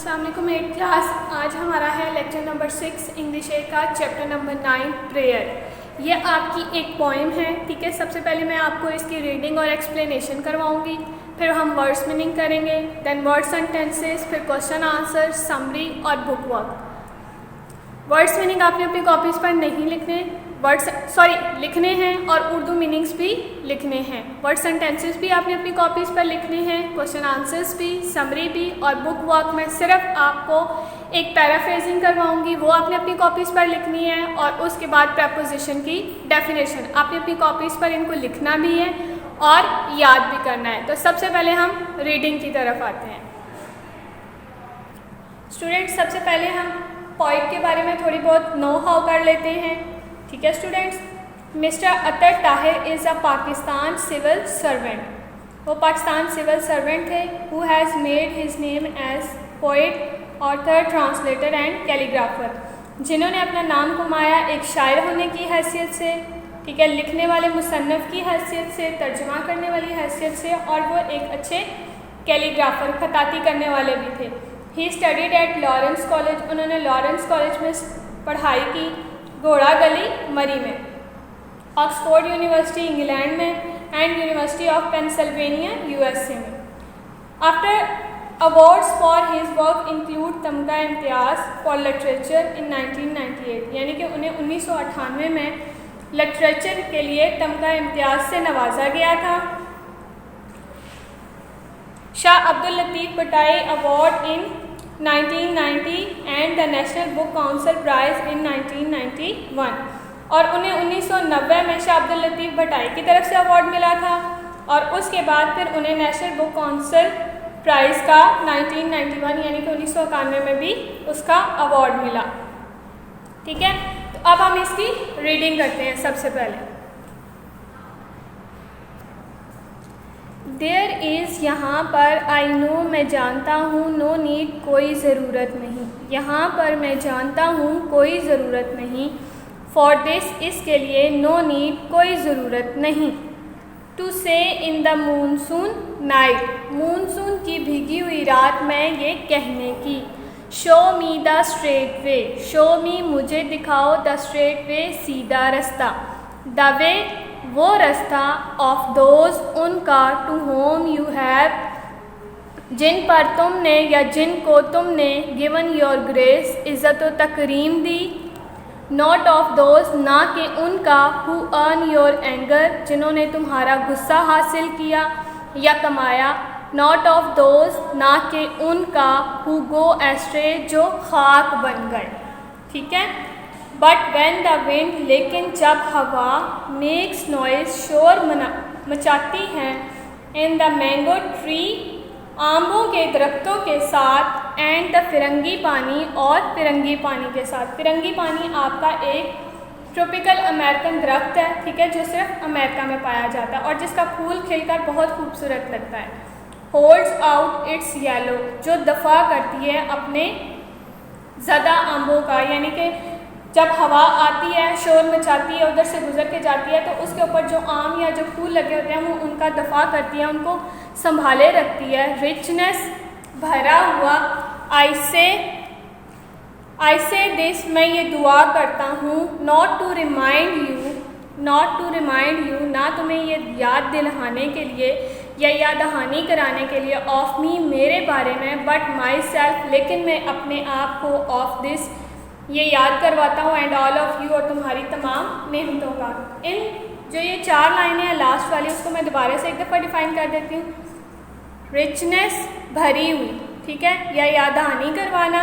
अस्सलाम वालेकुम eight class. आज हमारा है लेक्चर नंबर 6 इंग्लिश ए का चैप्टर नंबर 9 प्रेयर। ये आपकी एक पोएम है, ठीक है। सबसे पहले मैं आपको इसकी रीडिंग और एक्सप्लेनेशन करवाऊंगी, फिर हम वर्ड्स मीनिंग करेंगे, देन वर्ड्स एंड टेंसेस, फिर क्वेश्चन आंसर, समरी और बुक वर्क। वर्ड्स मीनिंग आपने अपनी कॉपीज़ पर नहीं लिखने हैं और उर्दू मीनिंग्स भी लिखने हैं। वर्ड सेंटेंसेस भी आपने अपनी कॉपीज़ पर लिखने हैं, क्वेश्चन आंसर्स भी, समरी भी, और बुक वर्क में सिर्फ आपको एक पैराफ्रेजिंग करवाऊंगी, वो आपने अपनी कॉपीज़ पर लिखनी है, और उसके बाद प्रपोजिशन की डेफिनेशन आपने अपनी कॉपीज़ पर इनको लिखना भी है और याद भी करना है। तो सबसे पहले हम रीडिंग की तरफ आते हैं। स्टूडेंट्स, सबसे पहले हम पोएट के बारे में थोड़ी बहुत नो हाउ कर लेते हैं, ठीक है students. Mister Athar Tahir is a Pakistan civil servant. वो पाकिस्तान सिविल सर्वेंट थे who has made his name as poet, author, translator and calligrapher, जिन्होंने अपना नाम कमाया एक शायर होने की हैसियत से, ठीक है, लिखने वाले मुसन्नफ़ की हैसियत से, तर्जुमा करने वाली हैसियत से, और वो एक अच्छे कैलीग्राफर, खताती करने वाले भी थे। He studied at Lawrence college. उन्होंने लॉरेंस कॉलेज में पढ़ाई की, घोड़ा गली मरी में, ऑक्सफोर्ड यूनिवर्सिटी इंग्लैंड में, and university of Pennsylvania USA में। After awards for his work include Tamgha Imtiaz for literature in 1998, यानी कि उन्हें 1998 में लिटरेचर के लिए तमगा इम्तियाज़ से नवाजा गया था। Shah Abdul Latif Bhitai award in 1990 and the national book council prize in 1991, और उन्हें 1990 में शाह अब्दुल लतीफ़ भटाई की तरफ से अवार्ड मिला था, और उसके बाद फिर उन्हें नेशनल बुक काउंसिल प्राइज़ का 1991 यानी कि 1991 में भी उसका अवार्ड मिला, ठीक है। तो अब हम इसकी रीडिंग करते हैं। सबसे पहले देयर इज़, यहाँ पर, आई नो, मैं जानता हूँ, नो नीड, कोई ज़रूरत नहीं, यहाँ पर मैं जानता हूँ, कोई ज़रूरत नहीं, फॉर दिस, इसके लिए, नो नीड, कोई ज़रूरत नहीं, टू से, in the monsoon night, monsoon की भीगी हुई रात में ये कहने की, show me the straight way, show मी, मुझे दिखाओ, द स्ट्रेट वे, सीधा रास्ता, द वे, वो रास्ता, ऑफ दोज, उनका, टू होम यू हैव, जिन पर तुमने या जिनको तुमने, गिवन योर ग्रेस, इज़्ज़त व तकरीम दी, नॉट ऑफ दोज, ना कि उनका, हु अर्न योर एंगर, जिन्होंने तुम्हारा गुस्सा हासिल किया या कमाया, नॉट ऑफ दोज, ना कि उनका, हु गो एस्ट्रे, जो खाक बन गए, ठीक है। बट व्हेन द विंड, लेकिन जब हवा, मेक्स नॉइज, शोर मचाती हैं, इन द मैंगो ट्री, आमों के दरख्तों के साथ, एंड द फिरंगी पानी, और फिरंगी पानी के साथ। फिरंगी पानी आपका एक ट्रॉपिकल अमेरिकन दरख्त है, ठीक है, जो सिर्फ अमेरिका में पाया जाता है और जिसका फूल खिलकर बहुत खूबसूरत लगता है। होल्ड्स आउट इट्स येलो, जो दफ़ा करती है अपने ज़्यादा आंबों का, यानी कि जब हवा आती है, शोर मचाती है, उधर से गुजर के जाती है, तो उसके ऊपर जो आम या जो फूल लगे होते हैं वो उनका दफ़ा करती है, उनको संभाले रखती है। रिचनेस, भरा हुआ, आई से दिस, मैं ये दुआ करता हूँ, नॉट टू रिमाइंड यू, ना तुम्हें ये याद दिलाने के लिए या याद दहानी कराने के लिए, ऑफ मी, मेरे बारे में, बट माई सेल्फ, लेकिन मैं अपने आप को, ऑफ दिस, ये याद करवाता हूँ, एंड ऑल ऑफ यू, और तुम्हारी तमाम नेमतों का। इन जो ये 4 लाइनें हैं लास्ट वाली, उसको मैं दोबारा से एक दफ़ा डिफाइन कर देती हूँ। रिचनेस, भरी हुई, ठीक है, या याद दहानी करवाना।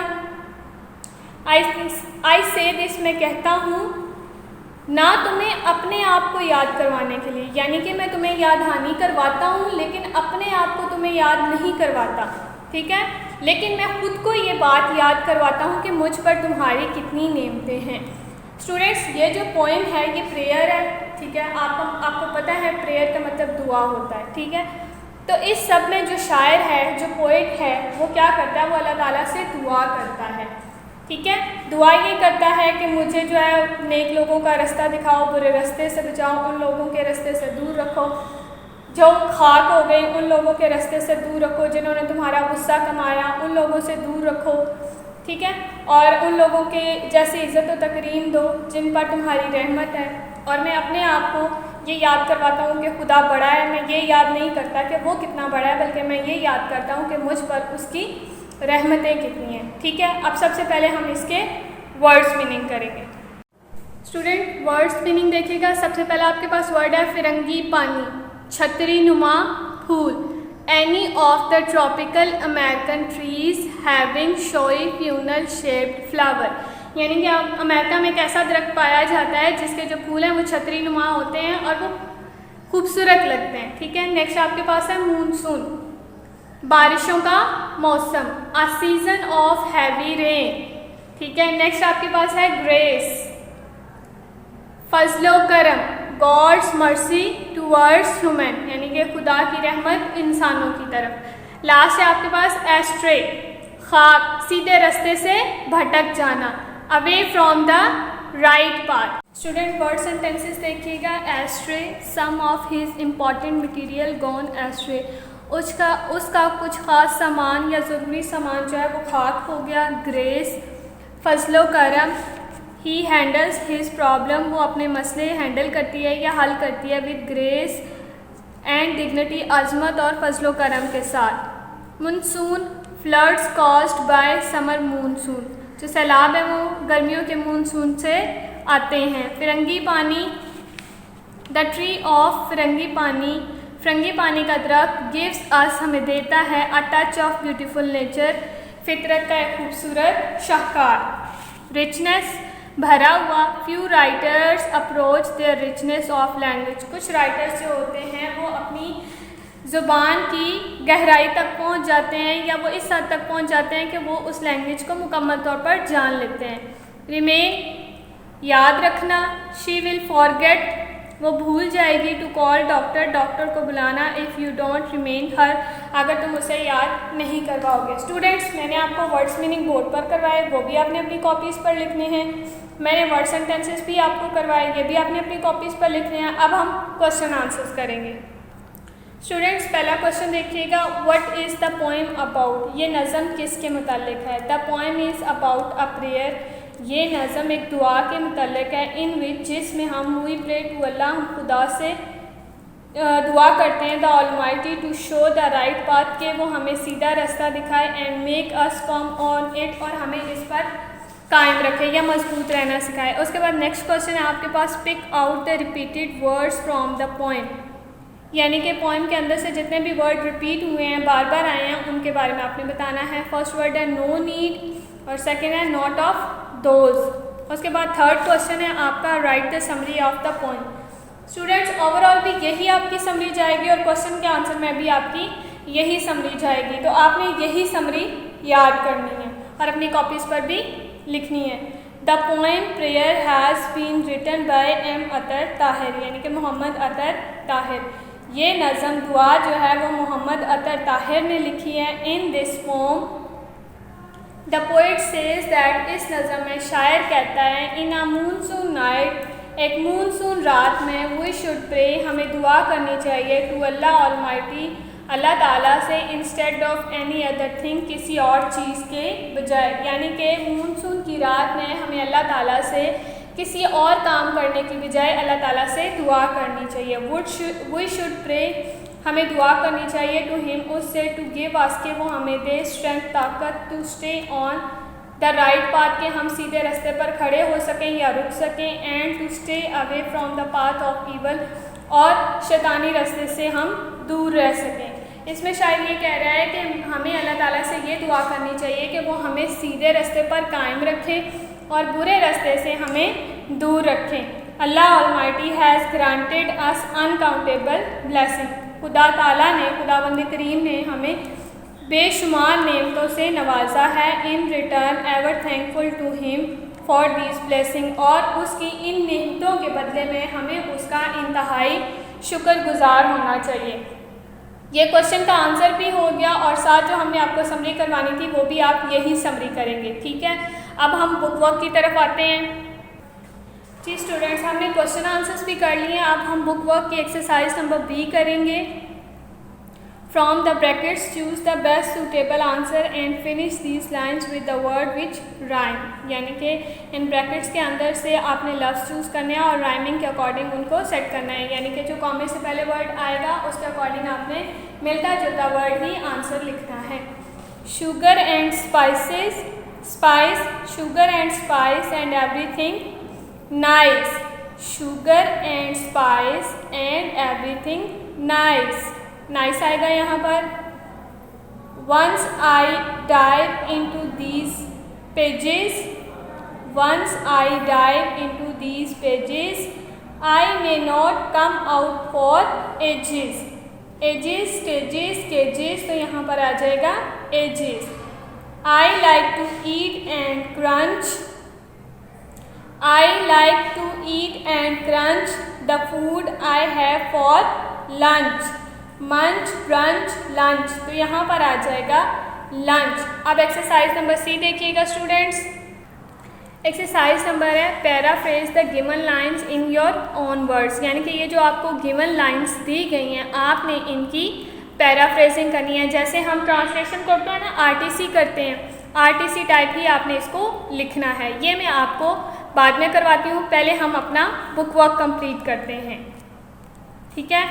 आई से दिस, मैं कहता हूँ, ना तुम्हें अपने आप को याद करवाने के लिए, यानी कि मैं तुम्हें याद दहानी करवाता हूँ लेकिन अपने आप को तुम्हें याद नहीं करवाता, ठीक है, लेकिन मैं खुद को ये बात याद करवाता हूँ कि मुझ पर तुम्हारी कितनी नेमतें हैं। स्टूडेंट्स, ये जो पोएम है ये प्रेयर है, ठीक है। आपको पता है प्रेयर का मतलब दुआ होता है, ठीक है। तो इस सब में जो शायर है, जो पोएट है, वो क्या करता है, वो अल्लाह ताला से दुआ करता है, ठीक है। दुआ ये करता है कि मुझे जो है नेक लोगों का रास्ता दिखाओ, बुरे रास्ते से बचाओ, उन लोगों के रास्ते से दूर रखो जो खाक हो गए उन लोगों के रास्ते से दूर रखो, जिन्होंने तुम्हारा गुस्सा कमाया उन लोगों से दूर रखो, ठीक है। और उन लोगों के जैसे इज़्ज़त व तकरीम दो जिन पर तुम्हारी रहमत है। और मैं अपने आप को ये याद करवाता हूँ कि खुदा बड़ा है। मैं ये याद नहीं करता कि वो कितना बड़ा है, बल्कि मैं ये याद करता हूँ कि मुझ पर उसकी रहमतें कितनी हैं, ठीक है। अब सबसे पहले हम इसके वर्ड्स मीनिंग करेंगे। स्टूडेंट वर्ड्स मीनिंग देखिएगा। सबसे पहला आपके पास वर्ड है फिरंगी पानी, छतरी नुमा फूल, any of the tropical American trees having showy funnel shaped flower, यानी कि अमेरिका में एक ऐसा दरख्त पाया जाता है जिसके जो फूल हैं वो छतरी नुमा होते हैं और वो खूबसूरत लगते हैं, ठीक है। नेक्स्ट आपके पास है मूनसून, बारिशों का मौसम, अ सीजन ऑफ हैवी रेन, ठीक है। नेक्स्ट आपके पास है ग्रेस, फजलो करम, गॉड्स मर्सी टूवर्ड्स ह्यूमन, यानी कि खुदा की रहमत इंसानों की तरफ। लास्ट है आपके पास एस्ट्रे, खाक, सीधे रास्ते से भटक जाना, away from the right path. Student word sentences देखिएगा। Astray, some of his important material gone astray, उसका कुछ ख़ास सामान या ज़रूरी सामान जो है वो खाक हो गया। ग्रेस, फजलो करम, ही हैंडल्स हिज प्रॉब्लम, वो अपने मसले हैंडल करती है या हल करती है विद ग्रेस एंड डिग्निटी, अजमत और फजलो करम के साथ। Monsoon, floods caused by summer monsoon, जो सैलाब है वो गर्मियों के मूनसून से आते हैं। फिरंगी पानी, द ट्री ऑफ फिरंगी पानी, फिरंगी पानी का दरख्त, गिव्स अस, हमें देता है, अ टच ऑफ ब्यूटीफुल नेचर, फितरत का एक खूबसूरत शाहकार। रिचनेस, भरा हुआ, few writers approach there richness of language, कुछ राइटर्स जो होते हैं वो अपनी ज़ुबान की गहराई तक पहुंच जाते हैं या वो इस हद तक पहुंच जाते हैं कि वो उस लैंग्वेज को मुकम्मल तौर पर जान लेते हैं। रिमेन, याद रखना, शी विल फॉरगेट, वो भूल जाएगी, टू कॉल डॉक्टर, डॉक्टर को बुलाना, इफ़ यू डोंट रिमेन हर, अगर तुम उसे याद नहीं करवाओगे। स्टूडेंट्स मैंने आपको वर्ड्स मीनिंग बोर्ड पर करवाए, वो भी आपने अपनी कॉपीज़ पर लिखने हैं। मैंने वर्ड सेंटेंसेस भी आपको करवाए, ये भी आपने अपनी कॉपीज़ पर लिखने हैं। अब हम क्वेश्चन आंसर्स करेंगे। स्टूडेंट्स पहला क्वेश्चन देखिएगा, what is the poem about, ये नज़म किसके मुतालिक है। The poem is about a prayer, ये नज़म एक दुआ के मुतालिक है। इन विच, जिसमें हम वी प्रे टू अल्लाह, हम खुदा से दुआ करते हैं, the almighty, to show the right path, के वो हमें सीधा रास्ता दिखाए, and make us firm on it, और हमें इस पर कायम रखे या मजबूत रहना सिखाए। उसके बाद नेक्स्ट क्वेश्चन है आपके पास, pick out the repeated words from the poem, यानी कि पोएम के अंदर से जितने भी वर्ड रिपीट हुए हैं, बार बार आए हैं, उनके बारे में आपने बताना है। फर्स्ट वर्ड है नो नीड और सेकेंड है नॉट ऑफ दोज। उसके बाद थर्ड क्वेश्चन है आपका, right the summary of the poem. Students overall भी यही आपकी समरी जाएगी और क्वेश्चन के आंसर में भी आपकी यही समरी जाएगी, तो आपने यही समरी याद करनी है और अपनी कॉपीज़ पर भी लिखनी है। The poem prayer has been written by M Athar Tahir, यानी कि मोहम्मद अतर ताहिर, ये नज़म दुआ जो है वो मोहम्मद अतर ताहिर ने लिखी है। In this pome the poet says that, इस नज़म में शायर कहता है, इन अ मूनसून नाइट, एक मूनसून रात में, वी शुड प्रे, हमें दुआ करनी चाहिए, टू अल्लाह ऑलमाइटी, अल्लाह ताला से, instead of any other thing, किसी और चीज़ के बजाय, यानी कि मूनसून की रात में हमें अल्लाह ताला से किसी और काम करने की बजाय अल्लाह ताला से दुआ करनी चाहिए। वी शुड प्रे, हमें दुआ करनी चाहिए, टू हिम, उससे, टू गिव अस, के वो हमें दे, स्ट्रेंथ, ताकत, to stay on the right path, के हम सीधे रास्ते पर खड़े हो सकें या रुक सकें, and to stay away from the path of evil, और शैतानी रास्ते से हम दूर रह सकें। इसमें शायद ये कह रहा है कि हमें अल्लाह ताला से ये दुआ करनी चाहिए कि वो हमें सीधे रास्ते पर कायम रखे और बुरे रास्ते से हमें दूर रखें। Allah almighty has granted us uncountable blessing, खुदा ताला ने, खुदावंद करीम ने हमें बेशुमार नेमतों से नवाजा है। In return ever thankful to him for these blessing, और उसकी इन नेमतों के बदले में हमें उसका इंतहाई शुक्रगुजार होना चाहिए। ये क्वेश्चन का आंसर भी हो गया और साथ जो हमने आपको समरी करवानी थी वो भी आप यही समरी करेंगे, ठीक है। अब हम बुक वर्क की तरफ आते हैं। जी स्टूडेंट्स, हमने क्वेश्चन आंसर्स भी कर लिए हैं, अब हम बुक वर्क की एक्सरसाइज नंबर 20 करेंगे। From the brackets choose the best suitable answer and finish these lines with the word which rhyme। यानी कि इन ब्रैकेट्स के अंदर से आपने लफ्ज़ चूज़ करने हैं और राइमिंग के अकॉर्डिंग उनको सेट करना है। यानी कि जो कॉमे से पहले वर्ड आएगा उसके अकॉर्डिंग आपने मिलता जुलता वर्ड ही आंसर लिखना है। Sugar and spices, spice, sugar and spice and everything nice, sugar and spice and everything nice, nice आएगा यहाँ पर। Once I dive into these pages, once I dive into these pages I may not come out for ages, ages, stages, cages, तो यहाँ पर आ जाएगा ages. I like to eat and crunch, I like to eat and crunch the food I have for lunch, मंच, brunch, lunch, तो यहाँ पर आ जाएगा लंच। अब एक्सरसाइज नंबर सी देखिएगा स्टूडेंट्स। एक्सरसाइज नंबर है paraphrase the given lines in your own words, यानी कि ये जो आपको गिवन लाइंस दी गई हैं आपने इनकी पैराफ्रेजिंग करनी है। जैसे हम ट्रांसलेशन करते हैं ना, आरटीसी करते हैं, आरटीसी टाइप ही आपने इसको लिखना है। ये मैं आपको बाद में करवाती हूँ, पहले हम अपना बुक वर्क कंप्लीट करते हैं, ठीक है।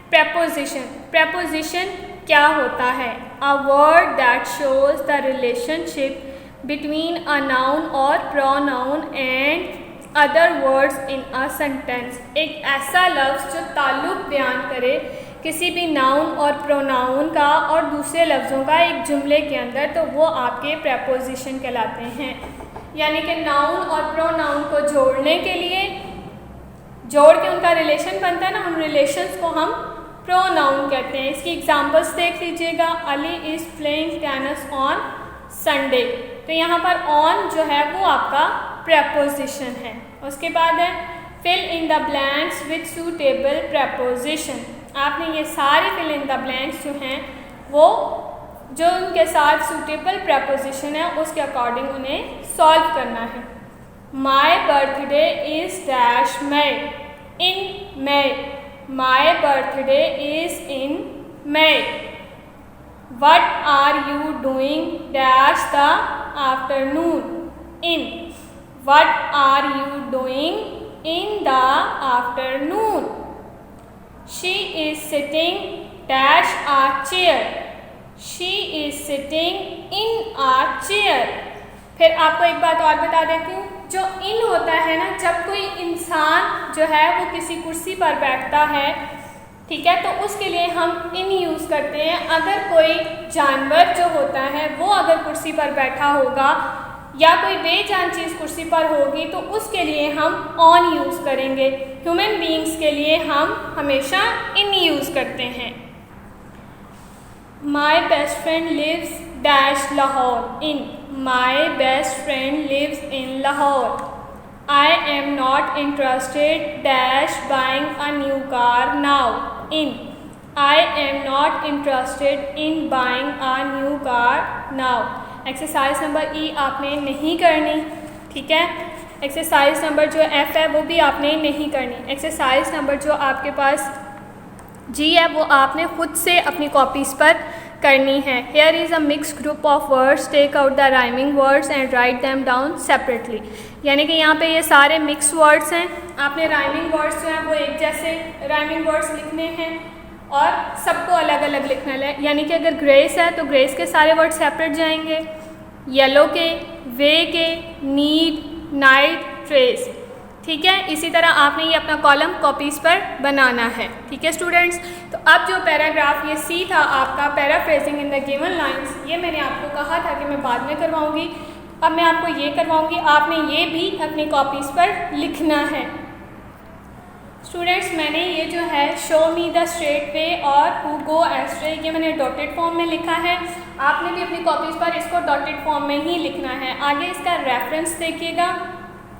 प्रेपोजिशन, प्रेपोजिशन क्या होता है? A word that shows the relationship between a noun और pronoun and other words in a sentence, एक ऐसा लफ्ज़ जो ताल्लुक़ बयान करे किसी भी नाउन और प्रोनाउन का और दूसरे लफ्ज़ों का एक जुमले के अंदर, तो वो आपके प्रेपोजिशन कहलाते हैं। यानी कि नाउन और प्रोनाउन को जोड़ने के लिए, जोड़ के उनका रिलेशन बनता है ना, उन रिलेशंस को हम प्रोनाउन कहते हैं। इसकी एग्जांपल्स देख लीजिएगा। Ali is playing tennis on Sunday, तो यहाँ पर ऑन जो है वो आपका प्रेपोजिशन है। उसके बाद है fill in the blanks with suitable preposition, आपने ये सारे फिल इन द ब्लैंक्स जो हैं वो जो उनके साथ सूटेबल प्रेपोजिशन है उसके अकॉर्डिंग उन्हें सॉल्व करना है। My birthday is dash May, in May, my birthday is in May. What are you doing dash the afternoon, in, what are you doing in the afternoon. She is sitting dash a chair, she is sitting in a chair. फिर आपको एक बात और बता देती हूँ, जो इन होता है ना, जब कोई इंसान जो है वो किसी कुर्सी पर बैठता है, ठीक है, तो उसके लिए हम इन यूज़ करते हैं। अगर कोई जानवर जो होता है वो अगर कुर्सी पर बैठा होगा या कोई बेजान चीज़ कुर्सी पर होगी तो उसके लिए हम ऑन यूज़ करेंगे। ह्यूमन बीइंग्स के लिए हम हमेशा इन यूज़ करते हैं। My best friend lives dash Lahore, in, my best friend lives in Lahore. I am not interested dash buying a new car now, in, I am not interested in buying a new car now। Exercise number ई आपने नहीं करनी, ठीक है। Exercise number जो F है वो भी आपने नहीं करनी। एक्सरसाइज नंबर जो आपके पास जी है वो आपने खुद से अपनी कॉपीज़ पर करनी है। Here is a mix group of words, take out the rhyming words and write them down separately. यानी कि यहाँ पे ये सारे मिक्स वर्ड्स हैं, आपने राइमिंग वर्ड्स जो हैं वो एक जैसे राइमिंग वर्ड्स लिखने हैं और सबको अलग अलग लिखना है। यानी कि अगर ग्रेस है तो ग्रेस के सारे वर्ड सेपरेट जाएंगे, येलो के, वे के, नीड, नाइट, ट्रेस, ठीक है। इसी तरह आपने ये अपना कॉलम कॉपीज़ पर बनाना है, ठीक है स्टूडेंट्स। तो अब जो पैराग्राफ ये सी था आपका paraphrasing in the given lines, ये मैंने आपको कहा था कि मैं बाद में करवाऊंगी, अब मैं आपको ये करवाऊंगी। आपने ये भी अपनी कॉपीज़ पर लिखना है। स्टूडेंट्स मैंने ये जो है show me the straight way और हु गो एस्ट्रे, ये मैंने डॉटेड फॉर्म में लिखा है। आपने भी अपनी कॉपीज़ पर इसको डॉटेड फॉर्म में ही लिखना है। आगे इसका रेफरेंस देखिएगा,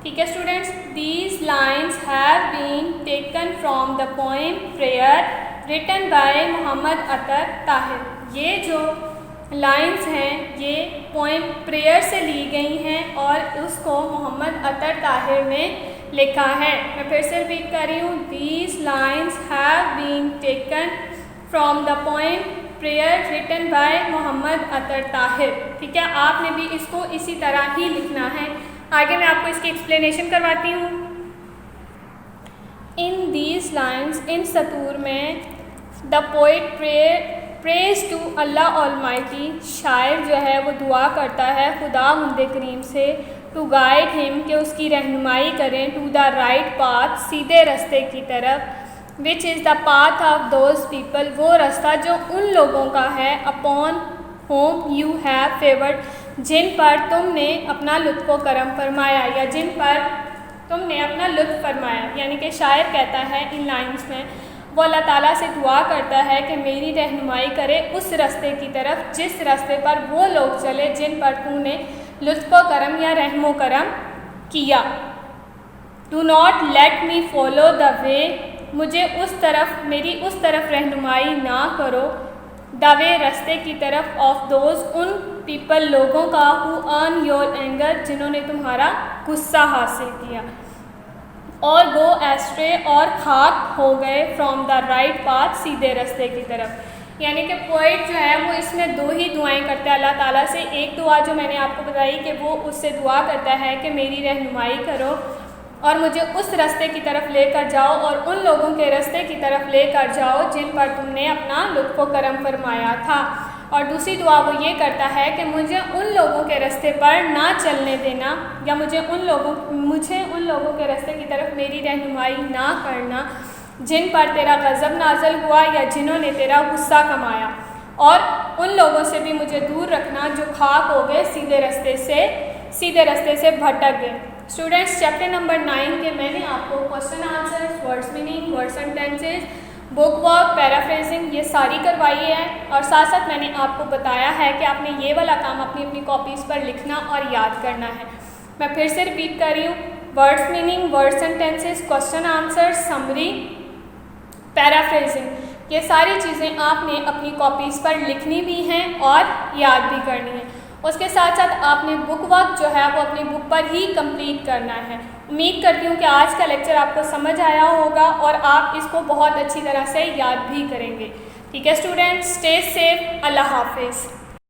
ठीक है students. These lines have been taken from the poem prayer written by Mohammad Athar Tahir. ये जो लाइन्स हैं ये पोएम प्रेयर से ली गई हैं और उसको मोहम्मद अतर ताहिर ने लिखा है। मैं फिर से रिपीट कर रही हूँ, these lines have been taken from the poem prayer written by Mohammad Athar Tahir. ठीक है, आपने भी इसको इसी तरह ही लिखना है। आगे मैं आपको इसकी एक्सप्लेनेशन करवाती हूँ। इन दीज लाइन्स, इन सतूर में, the poet praise to Allah almighty, शायर जो है वो दुआ करता है खुदा मुंदे करीम से, टू गाइड हिम, कि उसकी रहनुमाई करें, टू द राइट पाथ, सीधे रास्ते की तरफ, which is the path of those people, वो रास्ता जो उन लोगों का है, upon whom you have favoured, जिन पर तुमने अपना लुत्फ़ करम फरमाया, या जिन पर तुमने अपना लुत्फ़ फरमाया। यानी कि शायर कहता है इन लाइन्स में, वो अल्लाह ताला से दुआ करता है कि मेरी रहनुमाई करे उस रास्ते की तरफ जिस रास्ते पर वो लोग चले जिन पर तूने लुत्फ़ करम या रहमो करम किया। Do not let me follow the way, मुझे उस तरफ, मेरी उस तरफ रहनुमाई ना करो, द वे, रास्ते की तरफ, ऑफ दोज, उन पीपल, लोगों का, हु अर्न योर एंगर, जिन्होंने तुम्हारा गुस्सा हासिल किया, और गो एस्ट्रे, और खाक हो गए, फ्रॉम द राइट पाथ, सीधे रास्ते की तरफ। यानी कि पोइट जो है वो इसमें दो ही दुआएं करता है अल्लाह ताला से। एक दुआ जो मैंने आपको बताई कि वो उससे दुआ करता है कि मेरी रहनुमाई करो और मुझे उस रास्ते की तरफ लेकर जाओ और उन लोगों के रास्ते की तरफ लेकर जाओ जिन पर तुमने अपना लुत्फ़ करम फरमाया था। और दूसरी दुआ वो ये करता है कि मुझे उन लोगों के रास्ते पर ना चलने देना, या मुझे उन लोगों के रास्ते की तरफ मेरी रहनुमाई ना करना जिन पर तेरा गज़ब नाज़िल हुआ या जिन्होंने तेरा गुस्सा कमाया, और उन लोगों से भी मुझे दूर रखना जो खाक हो गए, सीधे रास्ते से भटक गए। स्टूडेंट्स, चैप्टर नंबर 9 के मैंने आपको question answers, words meaning, word sentences, book work, paraphrasing ये सारी करवाई है, और साथ साथ मैंने आपको बताया है कि आपने ये वाला काम अपनी अपनी कॉपीज़ पर लिखना और याद करना है। मैं फिर से रिपीट कर रही हूँ, words meaning, word sentences, question answer, summary, paraphrasing, ये सारी चीज़ें आपने अपनी कॉपीज़ पर लिखनी भी हैं और याद भी करनी है। उसके साथ साथ आपने बुक वर्क जो है वो अपनी बुक पर ही कंप्लीट करना है। उम्मीद करती हूँ कि आज का लेक्चर आपको समझ आया होगा और आप इसको बहुत अच्छी तरह से याद भी करेंगे। ठीक है स्टूडेंट्स, स्टे सेफ, अल्लाह हाफिज़।